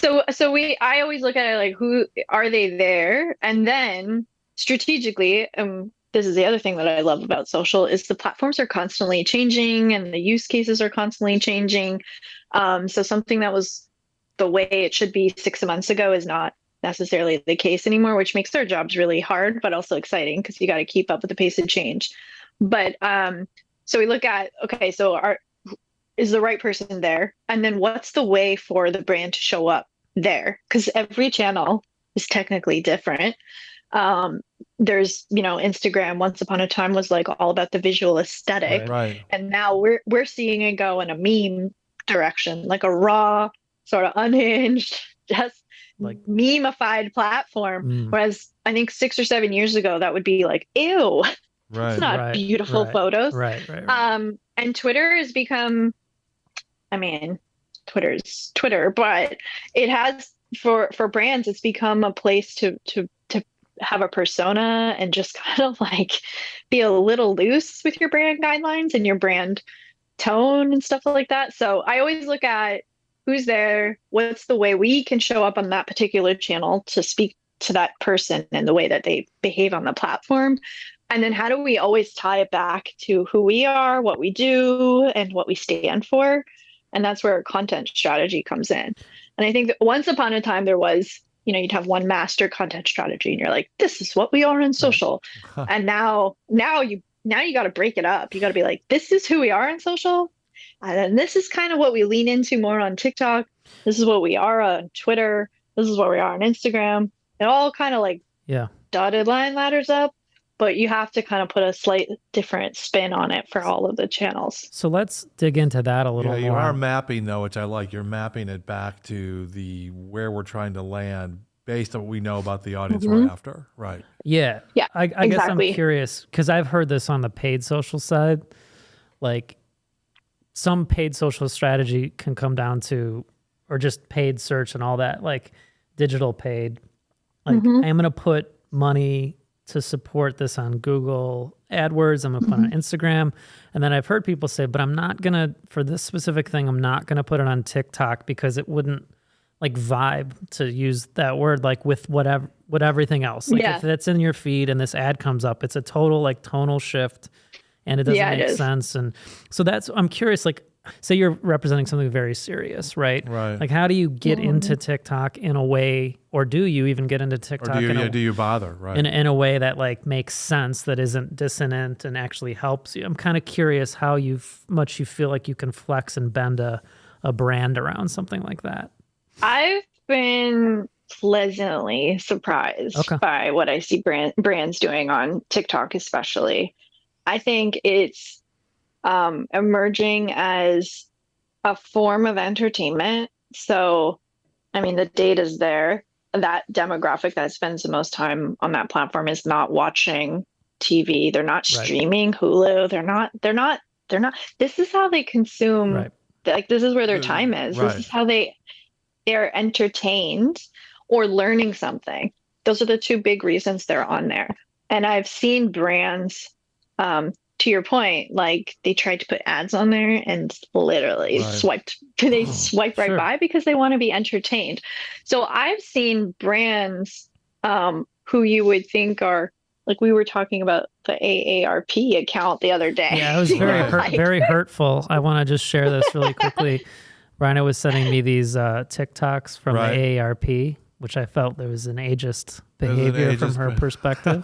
I always look at it like, who are they there? And then strategically, this is the other thing that I love about social is the platforms are constantly changing and the use cases are constantly changing. So something that was the way it should be 6 months ago is not necessarily the case anymore, which makes their jobs really hard, but also exciting because you got to keep up with the pace of change. But so we look at, okay, so is the right person there? And then what's the way for the brand to show up there? Because every channel is technically different. There's, Instagram once upon a time was like all about the visual aesthetic. Right. Right. And now we're seeing it go in a meme direction, like a raw, sort of unhinged, just Like, memeified platform. mm, Whereas I think 6 or 7 years ago, that would be like, ew, it's Right. not right, beautiful right, photos. right. And Twitter has become, I mean, Twitter's Twitter, but it has for brands, it's become a place to have a persona and just kind of like be a little loose with your brand guidelines and your brand tone and stuff like that. So I always look at who's there, what's the way we can show up on that particular channel to speak to that person and the way that they behave on the platform. And then how do we always tie it back to who we are, what we do, and what we stand for? And that's where content strategy comes in. And I think that once upon a time there was, you'd have one master content strategy and you're like, this is what we are in Right. social. And now you got to break it up. You got to be like, this is who we are on social. And then this is kind of what we lean into more on TikTok. This is what we are on Twitter. This is what we are on Instagram. It all kind of like Yeah. dotted line ladders up, but you have to kind of put a slight different spin on it for all of the channels. So let's dig into that a Yeah, little you more. are mapping though, which I like. You're mapping it back to the where we're trying to land based on what we know about the audience we're after. Right. Yeah. Yeah, I guess I'm exactly. curious because I've heard this on the paid social side. Like some paid social strategy can come down to, or just paid search and all that, like digital paid. Like I'm going to put money to support this on Google AdWords. I'm going to put it on Instagram. And then I've heard people say, but I'm not going to, for this specific thing, I'm not going to put it on TikTok because it wouldn't like vibe, to use that word, like with everything else. Like Yeah. if that's in your feed and this ad comes up, it's a total like tonal shift and it doesn't Yeah, it make is. sense. And so I'm curious, like, say you're representing something very serious, right? Right. Like how do you get into TikTok in a way, or do you even get into Or TikTok do you bother? Right. in a way that like makes sense, that isn't dissonant and actually helps you? I'm kind of curious how much you feel like you can flex and bend a brand around something like that. I've been pleasantly surprised Okay. by what I see brands doing on TikTok, especially. I think it's emerging as a form of entertainment. So, I mean, the data's there. That demographic that spends the most time on that platform is not watching TV. They're not Right. streaming Hulu. They're not. This is how they consume. Right. Like, this is where their time is. Right. This is how they're entertained or learning something. Those are the two big reasons they're on there. And I've seen brands, to your point, like they tried to put ads on there and literally Right. swipe right Sure. by because they want to be entertained. So I've seen brands who you would think are, like we were talking about the AARP account the other day. Yeah, it was very Like, very hurtful. I want to just share this really quickly. Rhina was sending me these TikToks from Right. the AARP, which I felt there was an ageist There's an behavior from ageist her be- perspective.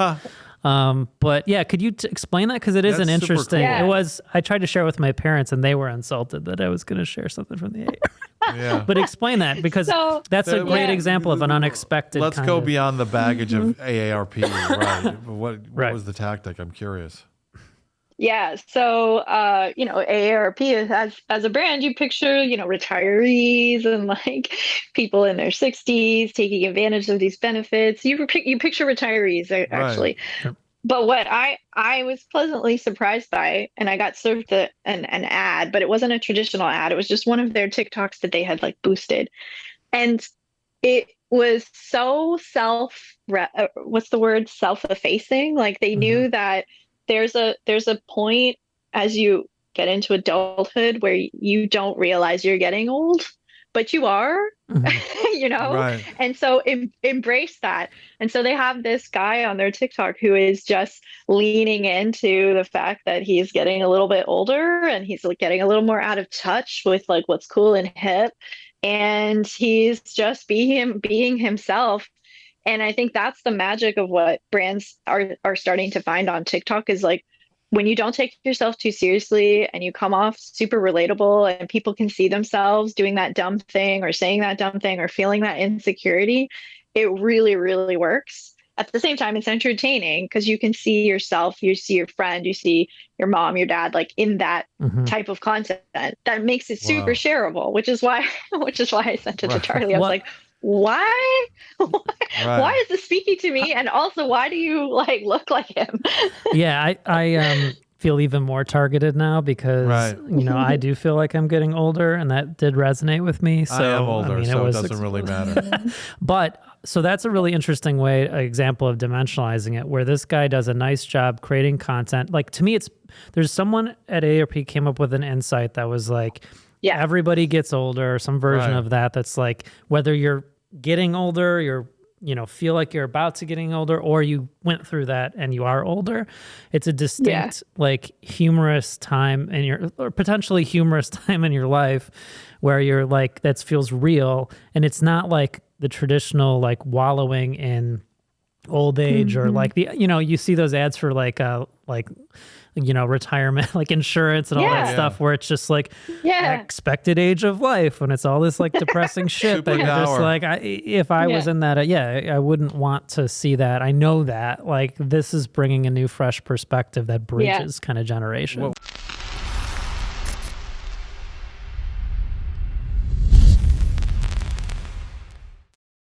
But yeah, could you explain that? Because it is That's an super interesting, cool. Yeah. it was, I tried to share with my parents and they were insulted that I was going to share something from the AARP. Yeah. But explain that, because So- that's a great Yeah. example of an unexpected Let's kind go of, beyond the baggage of AARP. Right. What Right. was the tactic? I'm curious. Yeah, so AARP as a brand, you picture, retirees and like people in their 60s taking advantage of these benefits. You picture retirees actually. Yep. But what I was pleasantly surprised by, and I got served an ad, but it wasn't a traditional ad. It was just one of their TikToks that they had like boosted, and it was so self-effacing. Like they knew that there's a point as you get into adulthood where you don't realize you're getting old, but you are. you know? Right. And so embrace that. And so they have this guy on their TikTok who is just leaning into the fact that he's getting a little bit older and he's like getting a little more out of touch with like what's cool and hip. And he's just being himself. And I think that's the magic of what brands are starting to find on TikTok is like when you don't take yourself too seriously and you come off super relatable and people can see themselves doing that dumb thing or saying that dumb thing or feeling that insecurity, it really, really works. At the same time, it's entertaining because you can see yourself, you see your friend, you see your mom, your dad, like in that type of content that makes it super shareable, which is why I sent it to Charlie. I was like, why is this speaking to me? And also, why do you like look like him? Yeah, I feel even more targeted now because you know I do feel like I'm getting older, and that did resonate with me. So I am older, I mean, so it doesn't really matter. But so that's a really interesting example of dimensionalizing it, where this guy does a nice job creating content. Like to me, there's someone at AARP came up with an insight that was like, everybody gets older, some version of that. That's like whether you're getting older, feel like you're about to getting older, or you went through that and you are older. It's a distinct, like humorous time or potentially humorous time in your life where you're like, that feels real. And it's not like the traditional, like wallowing in old age or like you see those ads for retirement, like insurance and all that stuff where it's just like expected age of life and it's all this like depressing shit that you're just like, if I was in that, I wouldn't want to see that. I know that like this is bringing a new fresh perspective that bridges kind of generations.